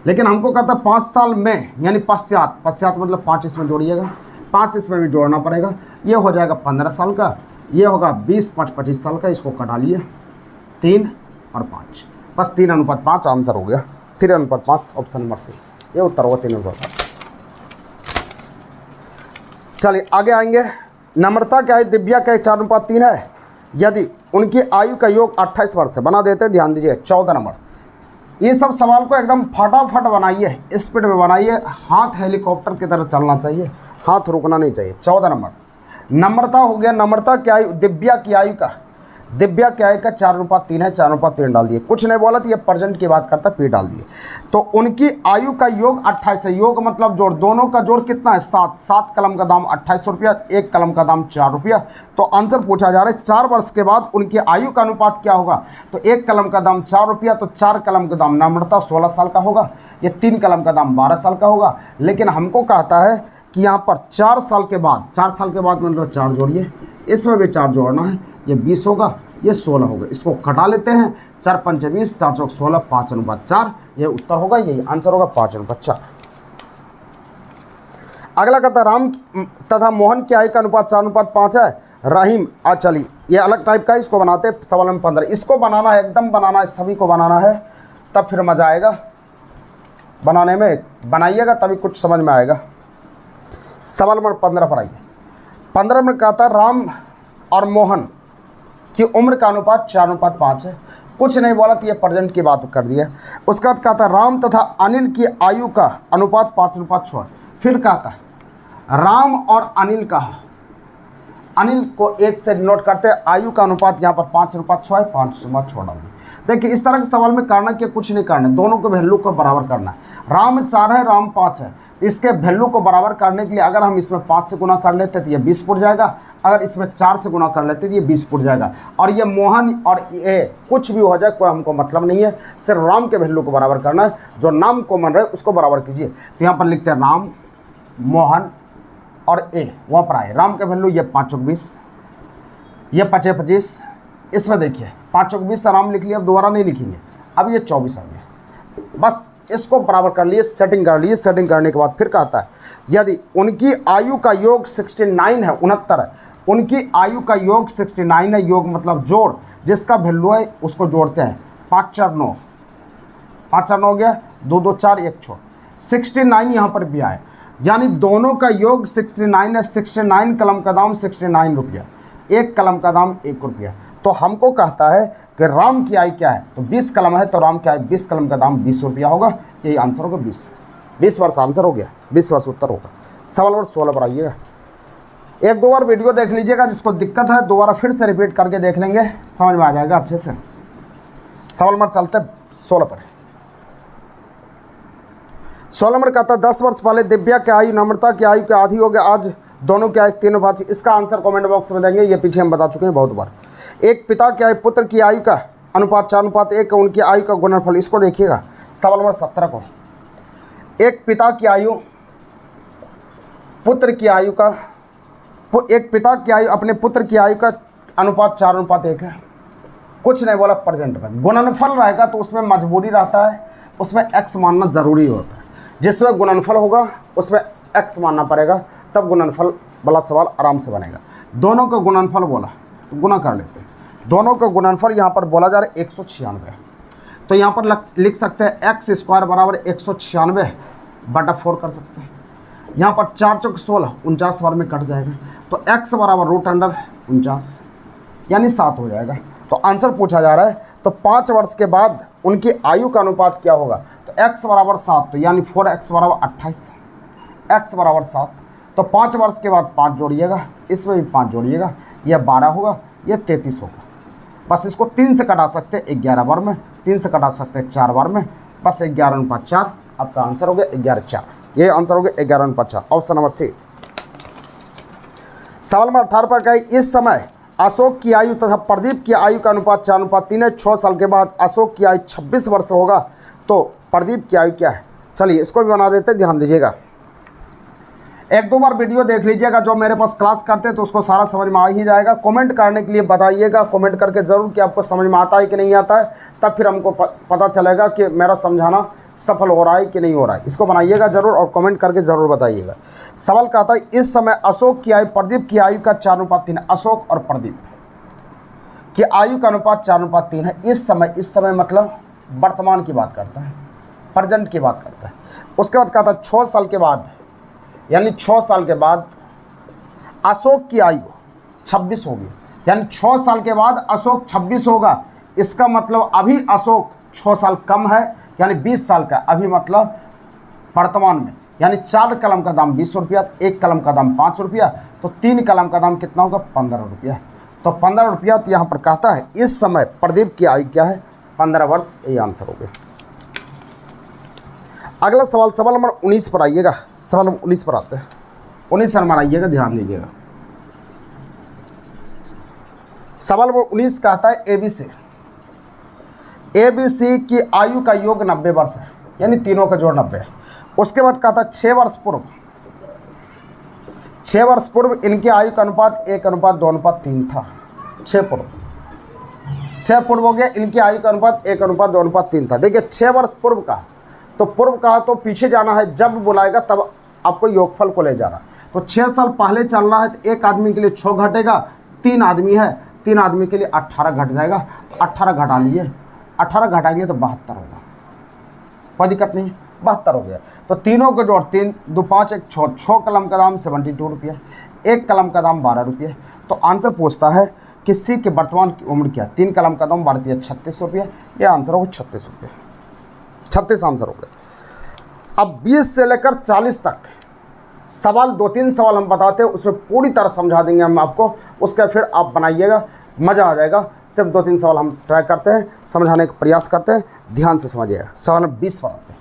लेकिन हमको कहता है 5 साल में, यानी पश्चात मतलब 5 इसमें जोड़िएगा, 5 इसमें भी जोड़ना पड़ेगा, ये हो जाएगा 15 साल का, ये होगा 20-5-25 साल का, इसको कटा लिए 3 और 5, बस 3:5 आंसर हो गया। 3:5 ऑप्शन नंबर सी, ये उत्तर होगा 3:5। चलिए आगे आएंगे। नम्रता क्या है? दिव्या क्या है? 4:3 है, यदि उनकी आयु का योग 28 वर्ष है, बना देते हैं, ध्यान दीजिए। 14 नंबर, ये सब सवाल को एकदम फटाफट बनाइए, स्पीड में बनाइए, हाथ हेलीकॉप्टर की तरह चलना चाहिए, हाथ रुकना नहीं चाहिए। 14 नंबर, नम्रता हो गया, नम्रता की आयु, दिव्या की आयु का 4:3 है, 4:3 डाल दिए, कुछ नहीं बोला तो ये प्रेजेंट की बात करता, पी डाल दिए। तो उनकी आयु का योग 28 है, योग मतलब जोड़, दोनों का जोड़ कितना है? 7, 7 कलम का दाम 28 रुपया, 1 कलम का दाम 4 रुपया। तो आंसर पूछा जा रहा है 4 वर्ष के बाद उनकी आयु का अनुपात क्या होगा? तो 1 कलम का दाम 4 रुपया, तो 4 कलम का दाम, नम्रता 16 साल का होगा, ये 3 कलम का दाम 12 साल का होगा। लेकिन हमको कहता है कि यहाँ पर 4 साल के बाद, 4 साल के बाद मतलब 4 जोड़िए, इसमें भी 4 जोड़ना है, ये 20 होगा, ये 16 होगा, इसको घटा लेते हैं, 4×5 = 20, 4×4 = 16, 5:4, ये उत्तर होगा, यही आंसर होगा 5:4। अगला कहता राम तथा मोहन की आयु का अनुपात 4:5 है, रहीम, चलिए ये अलग टाइप का है, इसको बनाते हैं। सवाल नंबर 15, इसको बनाना है, एकदम बनाना है, सभी को बनाना है, तब फिर मज़ा आएगा बनाने में, बनाइएगा तभी कुछ समझ में आएगा। सवाल नंबर 15 पर आइए। 15 में कहता है राम और मोहन की उम्र का अनुपात 4:5 है, कुछ नहीं बोला तो ये प्रेजेंट की बात कर दी है। उसके बाद कहता है राम तथा अनिल की आयु का अनुपात 5:6 है। फिर कहता है राम और अनिल का, अनिल को 1 से डिनोट करते हैं, आयु का अनुपात यहाँ पर 5:6 है, 5:6 डाल दिए। देखिए इस तरह के सवाल में करना कि कुछ नहीं करना, दोनों को वैल्यू को बराबर करना है। राम 4 है, राम 5 है, इसके वैल्यू को बराबर करने के लिए अगर हम इसमें 5 से गुना कर लेते तो ये 20 पुट जाएगा, अगर इसमें 4 से गुना कर लेते तो ये 20 पुट जाएगा। और ये मोहन और ये कुछ भी हो जाए कोई हमको मतलब नहीं है, सिर्फ राम के वैल्यू को बराबर करना है, जो नाम कॉमन रहे उसको बराबर कीजिए। तो यहाँ पर लिखते हैं राम, मोहन और ए, वहाँ पर आए राम के वैल्यू, ये 5×20, ये 5×25, इसमें देखिए 5×20 राम लिख लिया, अब दोबारा नहीं लिखेंगे, अब ये 24 आ गया, बस इसको बराबर कर लिए, सेटिंग कर लिए। सेटिंग करने के बाद फिर कहता है यदि उनकी आयु का योग 69 है, 69 है, उनकी आयु का योग 69 है, योग मतलब जोड़, जिसका वैल्यू है उसको जोड़ते हैं, 5×4 = 9, 5×4 हो गया, 2×2 = 4, 1 छोड़ 69 यहाँ पर भी आए, यानी दोनों का योग 69 है। 69 कलम का दाम 69 रुपया, 1 कलम का दाम 1 रुपया। तो हमको कहता है कि राम की आयु क्या है, तो 20 कलम है, तो राम की आयु 20 कलम का दाम 20 रुपया होगा, यही आंसर होगा 20 वर्ष आंसर हो गया, 20 वर्ष उत्तर होगा। सवाल नंबर 16 पर आइएगा। 1-2 बार वीडियो देख लीजिएगा, जिसको दिक्कत है दोबारा फिर से रिपीट करके देख लेंगे, समझ में आ जाएगा अच्छे से। सवाल नंबर चलते 16 पर। 16 नंबर कहता है 10 वर्ष पहले दिव्या की आयु नम्रता की आयु के आधी हो गया, आज दोनों की आयु 3/5। इसका आंसर कमेंट बॉक्स में देंगे, ये पीछे हम बता चुके हैं बहुत बार। एक पिता की आयु पुत्र की आयु का अनुपात 4/1 उनकी आयु का गुणनफल। इसको देखिएगा सवाल नंबर 17 को। एक पिता की आयु पुत्र की आयु का, एक पिता की आयु अपने पुत्र की आयु का अनुपात 4/1 है। कुछ नहीं बोला प्रेजेंट में। गुणनफल रहेगा तो उसमें मजबूरी रहता है, उसमें x मानना ज़रूरी होता है। जिसमें गुणनफल होगा उसमें x मानना पड़ेगा, तब गुणनफल वाला सवाल आराम से बनेगा। दोनों का गुणनफल बोला तो गुना कर लेते हैं। दोनों का गुणनफल यहाँ पर बोला जा रहा है 196, तो यहाँ पर लिख सकते हैं x² बराबर 196/4 कर सकते हैं। यहाँ पर 4 चौक 16, 49 बार में कट जाएगा, तो x बराबर √49 यानी 7 हो जाएगा। तो आंसर पूछा जा रहा है तो 5 वर्ष के बाद उनकी आयु का अनुपात क्या होगा, तो x बराबर 7, तो यानी 4x बराबर 28, x बराबर 7। तो 5 वर्ष के बाद 5 जोड़िएगा, इसमें भी 5 जोड़िएगा, यह 12 होगा, यह 33 होगा। बस इसको 3 से कटा सकते हैं 11 बार में, 3 से कटा सकते हैं 4 बार में, बस 11/4 आपका आंसर हो गया 11/4। ये आंसर हो गया 11/4, ऑप्शन नंबर सी। सवाल नंबर 18 पर कहे इस समय अशोक की आयु तथा प्रदीप की आयु का अनुपात 4/3 है। 6 साल के बाद अशोक की आयु 26 वर्ष होगा, तो प्रदीप की आयु क्या है। चलिए इसको भी बना देते हैं, ध्यान दीजिएगा। 1-2 बार वीडियो देख लीजिएगा, जो मेरे पास क्लास करते हैं तो उसको सारा समझ में आ ही जाएगा। कमेंट करने के लिए बताइएगा, कमेंट करके ज़रूर कि आपको समझ में आता है कि नहीं आता है, तब फिर हमको पता चलेगा कि मेरा समझाना सफल हो रहा है कि नहीं हो रहा है। इसको बनाइएगा ज़रूर और कमेंट करके ज़रूर बताइएगा। सवाल कहता है इस समय अशोक की आयु प्रदीप की आयु का 4/3 है। अशोक और प्रदीप की आयु का अनुपात 4/3 है। इस समय मतलब वर्तमान की बात करता है, प्रेजेंट की बात करता है। उसके बाद कहता है 6 साल के बाद, यानी 6 साल के बाद अशोक की आयु 26 होगी, यानी 6 साल के बाद अशोक 26 होगा। इसका मतलब अभी अशोक 6 साल कम है, यानी 20 साल का अभी, मतलब वर्तमान में, यानी 4 कलम का दाम 20 रुपया, 1 कलम का दाम 5 रुपया, तो 3 कलम का दाम कितना होगा 15 रुपया। तो 15 रुपया। तो यहाँ पर कहता है इस समय प्रदीप की आयु क्या है 15 वर्ष, यही आंसर हो गया। अगला सवाल, सवाल नंबर 19 पर आइएगा। सवाल नंबर 19 पर आते हैं, 19 नंबर आइएगा, ध्यान दीजिएगा। सवाल नंबर 19 कहता है ABC की आयु का योग 90 वर्ष है, यानी तीनों का जोड़ 90 है। उसके बाद कहता है 6 वर्ष पूर्व इनकी आयु का अनुपात 1/2/3 था। 6 पूर्व हो गया, इनकी आयु का अनुपात 1/2/3 था। देखिए 6 वर्ष पूर्व का, तो पूर्व का तो पीछे जाना है, जब बुलाएगा तब आपको योगफल को ले जाना। तो 6 साल पहले चलना है, तो एक आदमी के लिए 6 घटेगा, 3 आदमी है, 3 आदमी के लिए 18 घट जाएगा। 18 घटा लिए, 18 घटाएंगे तो 72 होगा, कोई दिक्कत नहीं, 72 हो गया। तो तीनों को जोड़ 3 2 5 1 6 कलम का दाम 72 रुपये, 1 कलम का दाम 12 रुपये। तो आंसर पूछता है कि सी के वर्तमान की उम्र क्या है। 3 कलम का दाम 12 36 रुपये, ये आंसर होगा 36 रुपये, 36 आंसर हो गया। अब 20 से लेकर 40 तक सवाल, 2-3 सवाल हम बताते हैं, उसमें पूरी तरह समझा देंगे हम आपको। उसके फिर आप बनाइएगा, मज़ा आ जाएगा। सिर्फ 2-3 सवाल हम ट्राई करते हैं, समझाने का प्रयास करते हैं, ध्यान से समझिएगा। सवाल 20 पर आते हैं।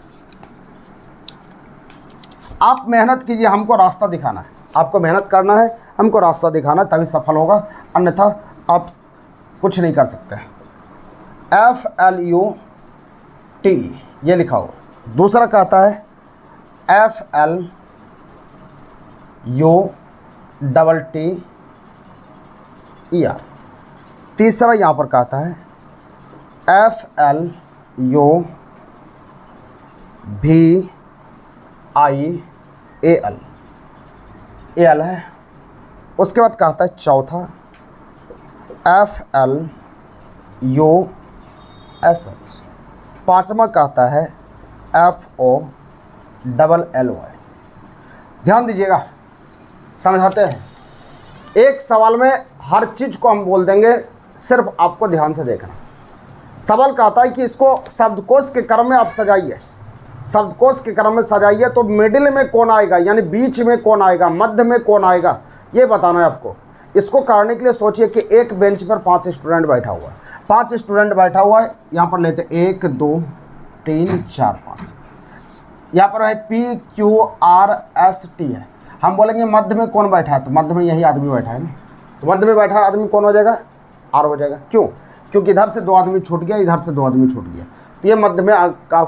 आप मेहनत कीजिए, हमको रास्ता दिखाना है, आपको मेहनत करना है, हमको रास्ता दिखाना है, तभी सफल होगा, अन्यथा आप कुछ नहीं कर सकते। FLUT ये लिखा हो। दूसरा कहता है FLUTTER। तीसरा यहाँ पर कहता है FLUVIAL, AL है। उसके बाद कहता है चौथा FLUSH। पांचवा कहता है FOLLY। ध्यान दीजिएगा, समझाते हैं। एक सवाल में हर चीज़ को हम बोल देंगे, सिर्फ आपको ध्यान से देखना। सवाल कहता है कि इसको शब्दकोश के क्रम में आप सजाइए, शब्दकोश के क्रम में सजाइए, तो मिडिल में कौन आएगा, यानी बीच में कौन आएगा, मध्य में कौन आएगा, ये बताना है आपको। इसको करने के लिए सोचिए कि एक बेंच पर 5 स्टूडेंट बैठा हुआ है, 5 स्टूडेंट बैठा हुआ है। यहाँ पर लेते 1 2 3 4 5। यहाँ पर है PQRST है, हम बोलेंगे मध्य में कौन बैठा है, तो मध्य में यही आदमी बैठा है ना, तो मध्य में बैठा आदमी कौन हो जाएगा, R हो जाएगा। क्यों? क्योंकि इधर से 2 आदमी छूट गया, इधर से 2 आदमी छूट गया, तो ये मध्य में आपका आ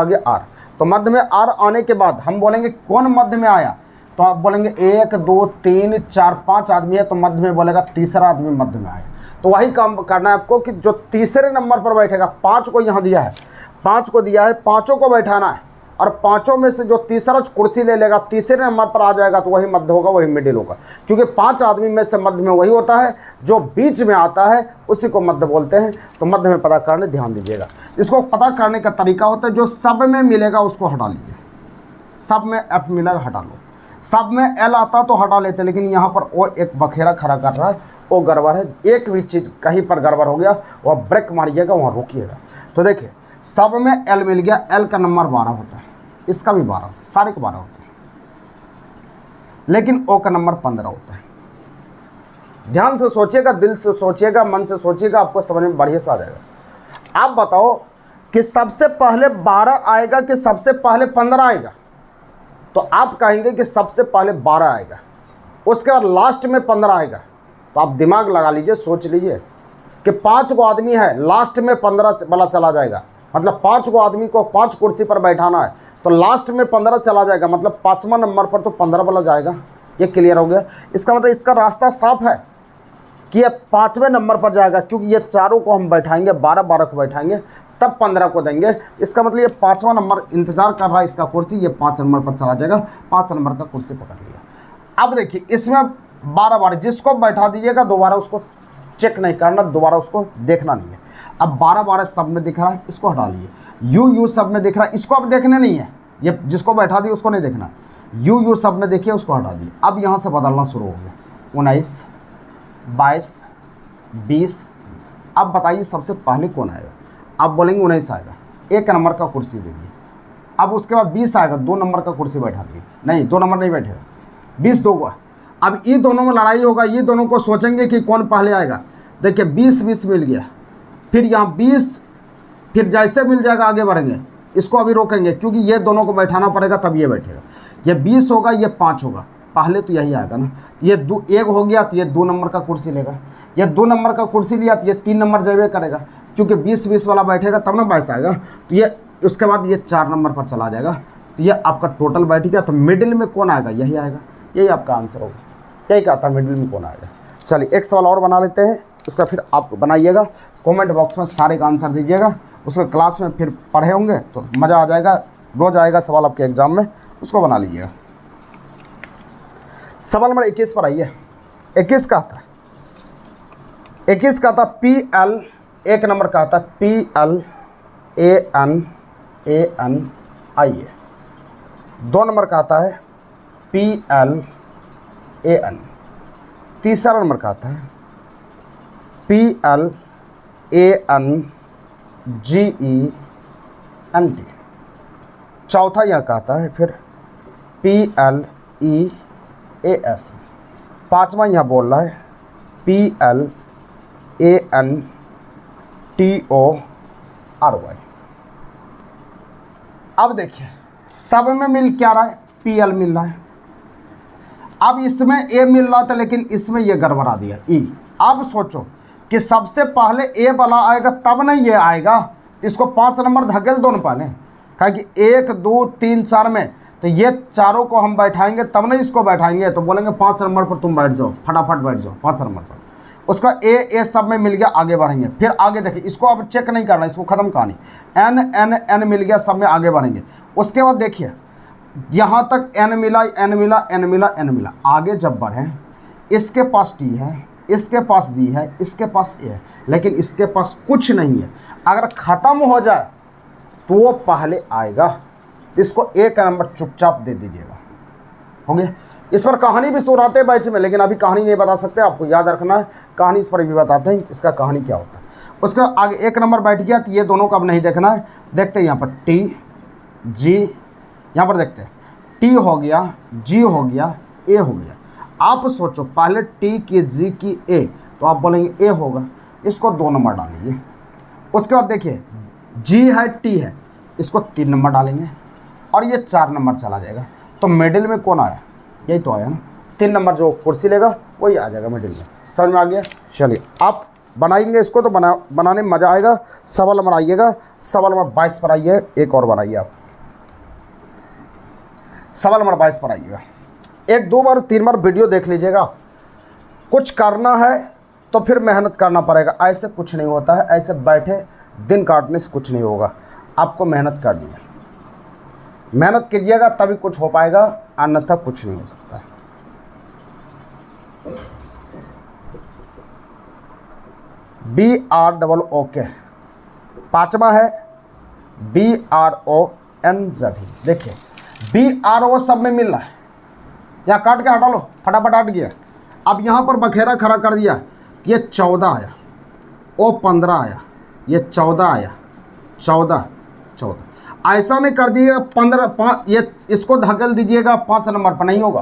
गया R। तो मध्य में R आने के बाद हम बोलेंगे कौन मध्य में आया, तो आप बोलेंगे 1 2 3 4 5 आदमी है, तो मध्य में बोलेगा तीसरा आदमी मध्य में आया। तो वही काम करना है आपको कि जो तीसरे नंबर पर बैठेगा, 5 को यहाँ दिया है, 5 को दिया है, पाँचों को बैठाना है, और पाँचों में से जो तीसरा कुर्सी ले लेगा, तीसरे नंबर पर आ जाएगा, तो वही मध्य होगा, वही मिडिल होगा। क्योंकि 5 आदमी में से मध्य में वही होता है जो बीच में आता है, उसी को मध्य बोलते हैं। तो मध्य में पता करने ध्यान दीजिएगा। इसको पता करने का तरीका होता है, जो सब में मिलेगा उसको हटा लीजिए। सब में F मिलेगा, हटा लो। सब में L आता तो हटा लेते, लेकिन यहाँ पर वो एक बखेरा खड़ा कर रहा है, वो गड़बड़ है। एक भी चीज़ कहीं पर गड़बड़ हो गया, वह ब्रेक मारिएगा, वहाँ रोकिएगा। तो देखिए, सब में L मिल गया, L का नंबर 12 होता है, इसका भी 12, सारे के 12 होते हैं, लेकिन O का नंबर 15 होता है। ध्यान से सोचिएगा, दिल से सोचिएगा, मन से सोचिएगा, आपको समझ में बढ़िया से आ जाएगा। आप बताओ कि सबसे पहले 12 आएगा कि सबसे पहले 15 आएगा, तो आप कहेंगे कि सबसे पहले 12 आएगा, उसके बाद लास्ट में 15 आएगा। तो आप दिमाग लगा लीजिए, सोच लीजिए कि 5 को आदमी है, लास्ट में 15 वाला चला जाएगा, मतलब 5 को आदमी को 5 कुर्सी पर बैठाना है, तो लास्ट में 15 चला जाएगा, मतलब 5वां नंबर पर तो 15 वाला जाएगा। ये क्लियर हो गया। इसका मतलब इसका रास्ता साफ है कि ये 5वें नंबर पर जाएगा, क्योंकि ये चारों को हम बैठाएंगे, 12 को बैठाएंगे, तब 15 को देंगे। इसका मतलब ये 5वां नंबर इंतजार कर रहा है इसका कुर्सी, ये 5 नंबर पर चला जाएगा, 5 नंबर का कुर्सी पकड़ लिया। अब देखिए, इसमें 12 जिसको बैठा दीजिएगा, दोबारा उसको चेक नहीं करना, दोबारा उसको देखना नहीं है। अब 12 सब में दिख रहा है, इसको हटा लीजिए। यू सब में दिख रहा है, इसको अब देखने नहीं है, ये जिसको बैठा दिए उसको नहीं देखना। यू सब में देखिए, उसको हटा दिए। अब यहाँ से बदलना शुरू हो गया, 19 22 20। अब बताइए सबसे पहले कौन आएगा? आप बोलेंगे 19 आएगा, 1 नंबर का कुर्सी दे दिए। अब उसके बाद 20 आएगा, 2 नंबर का कुर्सी बैठा दिए। नहीं, 2 नंबर नहीं बैठेगा, 20 2 को। अब ये दोनों में लड़ाई होगा, ये दोनों को सोचेंगे कि कौन पहले आएगा। देखिए 20 मिल गया, फिर यहाँ 20, फिर जैसे मिल जाएगा आगे बढ़ेंगे। इसको अभी रोकेंगे, क्योंकि ये दोनों को बैठाना पड़ेगा, तब ये बैठेगा। ये 20 होगा, ये 5 होगा, पहले तो यही आएगा ना। ये 1 हो गया, तो ये 2 नंबर का कुर्सी लेगा। ये 2 नंबर का कुर्सी लिया, तो ये 3 नंबर जेबे करेगा, क्योंकि 20 वाला बैठेगा तब ना 22 आएगा। तो ये उसके बाद ये 4 नंबर पर चला जाएगा, तो ये आपका टोटल बैठ गया। तो मिडिल में कौन आएगा? यही आएगा, यही आपका आंसर होगा। यही कहा था, मिडिल में कौन आएगा। चलिए एक सवाल और बना लेते हैं, उसका फिर आप बनाइएगा, कमेंट बॉक्स में सारे का आंसर दीजिएगा। उसको क्लास में फिर पढ़े होंगे तो मज़ा आ जाएगा। रोज़ आएगा सवाल आपके एग्ज़ाम में, उसको बना लीजिएगा। सवाल नंबर 21 पर आइए। 21 का था, 21 का था PL, 1 नंबर का था PLANANIA। 2 नंबर का आता है PLAN। तीसरा नंबर का आता है PLANGENT। चौथा यह कहता है फिर PLEAS। 5वां यह बोल रहा है PLANTORY। अब देखिए, सब में मिल क्या रहा है? PL मिल रहा है। अब इसमें A मिल रहा था, लेकिन इसमें ये गड़बड़ा दिया, E। अब सोचो कि सबसे पहले A वाला आएगा, तब नहीं ये आएगा। इसको 5 नंबर धकेल दो ना पहले, कहा कि 1 2 3 4 में, तो ये चारों को हम बैठाएंगे, तब नहीं इसको बैठाएंगे। तो बोलेंगे 5 नंबर पर तुम बैठ जाओ, फटाफट बैठ जाओ 5 नंबर पर। उसका A सब में मिल गया, आगे बढ़ेंगे। फिर आगे देखिए, इसको अब चेक नहीं करना, इसको ख़त्म कहानी। N मिल गया, सब में आगे बढ़ेंगे। उसके बाद देखिए, यहाँ तक N मिला, आगे जब बढ़ें, इसके पास T है, इसके पास G है, इसके पास A है, लेकिन इसके पास कुछ नहीं है। अगर ख़त्म हो जाए तो वो पहले आएगा। इसको 1 नंबर चुपचाप दे दीजिएगा, हो गया। इस पर कहानी भी सुनाते हैं बैच में, लेकिन अभी कहानी नहीं बता सकते, आपको याद रखना है। कहानी इस पर भी बताते हैं, इसका कहानी क्या होता है। उसके आगे 1 नंबर बैठ गया, तो ये दोनों का अब नहीं देखना है। देखते हैं यहाँ पर T G, यहाँ पर देखते हैं T हो गया, G हो गया, A हो गया। आप सोचो पहले T की G की A, तो आप बोलेंगे A होगा, इसको 2 नंबर डालेंगे। उसके बाद देखिए G है, T है, इसको 3 नंबर डालेंगे। और ये 4 नंबर चला जाएगा। तो मिडिल में कौन आया, यही तो आया ना, 3 नंबर जो कुर्सी लेगा वही आ जाएगा मिडिल में। समझ में आ गया। चलिए आप बनाएंगे इसको तो बनाने में मज़ा आएगा। सवाल नंबर आइएगा, सवाल नंबर 22 पर आइए। एक और बनाइए आप, सवाल नंबर 22 पर आइएगा। 1 2 बार 3 बार वीडियो देख लीजिएगा। कुछ करना है तो फिर मेहनत करना पड़ेगा, ऐसे कुछ नहीं होता है, ऐसे बैठे दिन काटने से कुछ नहीं होगा। आपको मेहनत करनी है, मेहनत कीजिएगा तभी कुछ हो पाएगा, अन्यथा कुछ नहीं हो सकता है। BROOK 5वां है BRONZ। देखिए BRO सब में मिल रहा है, यहाँ काट के हटा लो, फटाफट हट गया। अब यहाँ पर बखेरा खड़ा कर दिया, ये 14 आया, O 15 आया, ये 14 आया, 14 ऐसा नहीं कर दिएगा 15 5, ये इसको धकेल दीजिएगा 5 नंबर पर, नहीं होगा।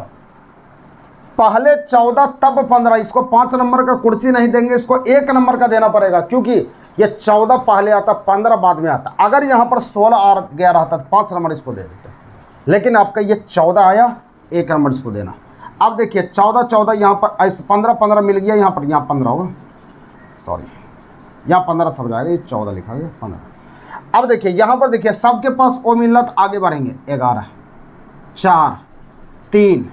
पहले 14 तब 15, इसको 5 नंबर का कुर्सी नहीं देंगे, इसको 1 नंबर का देना पड़ेगा, क्योंकि ये 14 पहले आता, 15 बाद में आता। अगर यहाँ पर 16 आ गया रहता तो 5 नंबर इसको दे देते, लेकिन आपका ये 14 आया, 1 नंबर इसको देना। अब देखिए 14 यहाँ पर ऐसे 15 मिल गया, यहाँ पर 15 होगा, सॉरी यहाँ 15 सब जाएगा, ये 14 लिखा गया 15। अब देखिए यहाँ पर देखिए सबके पास ओ मिल रहा, तो आगे बढ़ेंगे 11 4 3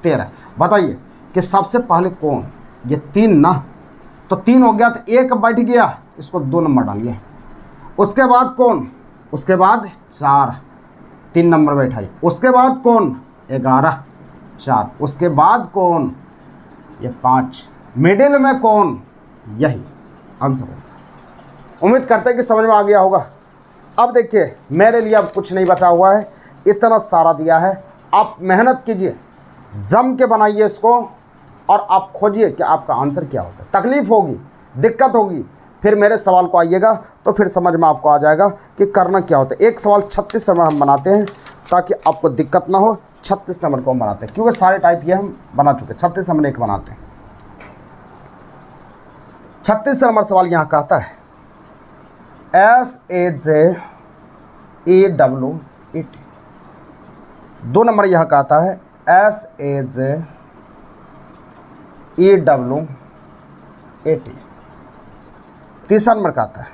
13। बताइए कि सबसे पहले कौन, ये 3 ना, तो 3 हो गया, तो 1 बैठ गया, इसको 2 नंबर डालिए। उसके बाद कौन, उसके बाद 4 3 नंबर बैठाइए। उसके बाद कौन 11 4, उसके बाद कौन ये 5, मिडिल में कौन, यही आंसर है। उम्मीद करते हैं कि समझ में आ गया होगा। अब देखिए मेरे लिए अब कुछ नहीं बचा हुआ है, इतना सारा दिया है। आप मेहनत कीजिए, जम के बनाइए इसको, और आप खोजिए कि आपका आंसर क्या होता है। तकलीफ़ होगी, दिक्कत होगी, फिर मेरे सवाल को आइएगा तो फिर समझ में आपको आ जाएगा कि करना क्या होता है। एक सवाल 36 नंबर हम बनाते हैं ताकि आपको दिक्कत ना हो। 36 नंबर को हम बनाते हैं, क्योंकि सारे टाइप ये हम बना चुके हैं। 36 नंबर एक बनाते हैं। 36 नंबर सवाल यहाँ कहता है SAJEWET। 2 नंबर यहाँ कहता है SAJEWAT। तीसरा नंबर कहता है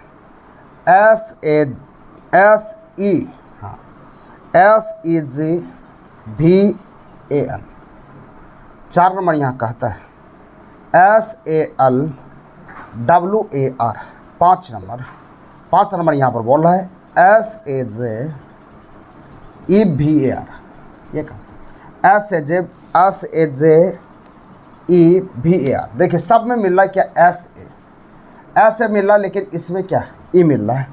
SEGVAN। 4 नंबर यहाँ कहता है SALWAR। 5 नंबर यहाँ पर बोल रहा है SAJEVAR। ये कहा SAJEVAR। देखिए सब में मिल रहा है क्या, ऐसे मिल रहा है, लेकिन इसमें क्या ई मिल रहा है।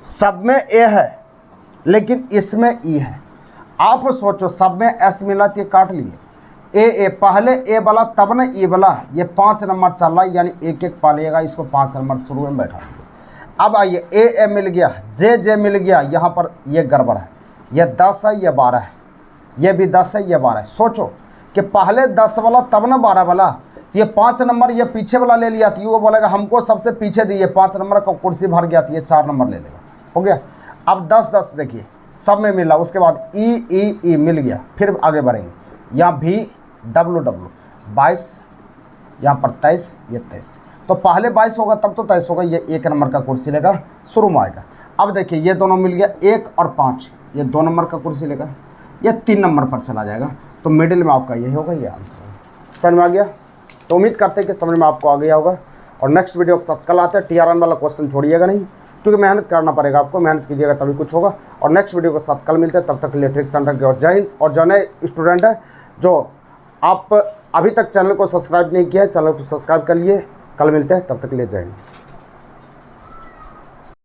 सब में ए है लेकिन इसमें ई है। आप सोचो सब में एस मिला तो ये काट लिए, ए पहले ए वाला तब न ई वाला, ये 5 नंबर चल रहा है, यानी 1 पालेगा, इसको 5 नंबर शुरू में बैठा दिया। अब आइए ए मिल गया, जे मिल गया, यहाँ पर ये गड़बड़ है, ये 10 है, ये 12 है, ये भी 10 है, ये 12 है। सोचो कि पहले 10 वाला तब न 12 वाला, तो ये 5 नंबर ये पीछे वाला ले लिया, तो वो बोलेगा हमको सबसे पीछे दिए, 5 नंबर का कुर्सी भर गया, तो ये 4 नंबर ले लेगा। हो गया। अब 10 देखिए सब में मिला, उसके बाद ई मिल गया, फिर आगे बढ़ेंगे। यहाँ भी डब्लू 22, यहाँ पर 23, ये 23, तो पहले 22 होगा तब तो 23 होगा, ये 1 नंबर का कुर्सी लेगा, शुरू में आएगा। अब देखिए ये दोनों मिल गया, 1 और 5, ये 2 नंबर का कुर्सी लेगा, ये 3 नंबर पर चला जाएगा, तो मिडिल में आपका यही होगा, ये आंसर होगा। समझ में आ गया? तो उम्मीद करते हैं कि समझ में आपको आ गया होगा। और नेक्स्ट वीडियो के साथ कल आते हैं। TRN वाला क्वेश्चन छोड़िएगा नहीं, क्योंकि मेहनत करना पड़ेगा आपको, मेहनत कीजिएगा तभी कुछ होगा। और नेक्स्ट वीडियो के साथ कल मिलते हैं, तब तक के लिए ट्रिक सेंटर के और जय हिंद। और जो नए स्टूडेंट है, जो आप अभी तक चैनल को सब्सक्राइब नहीं किया है, चैनल को सब्सक्राइब कर लिए। कल मिलते हैं, तब तक के लिए जय हिंद।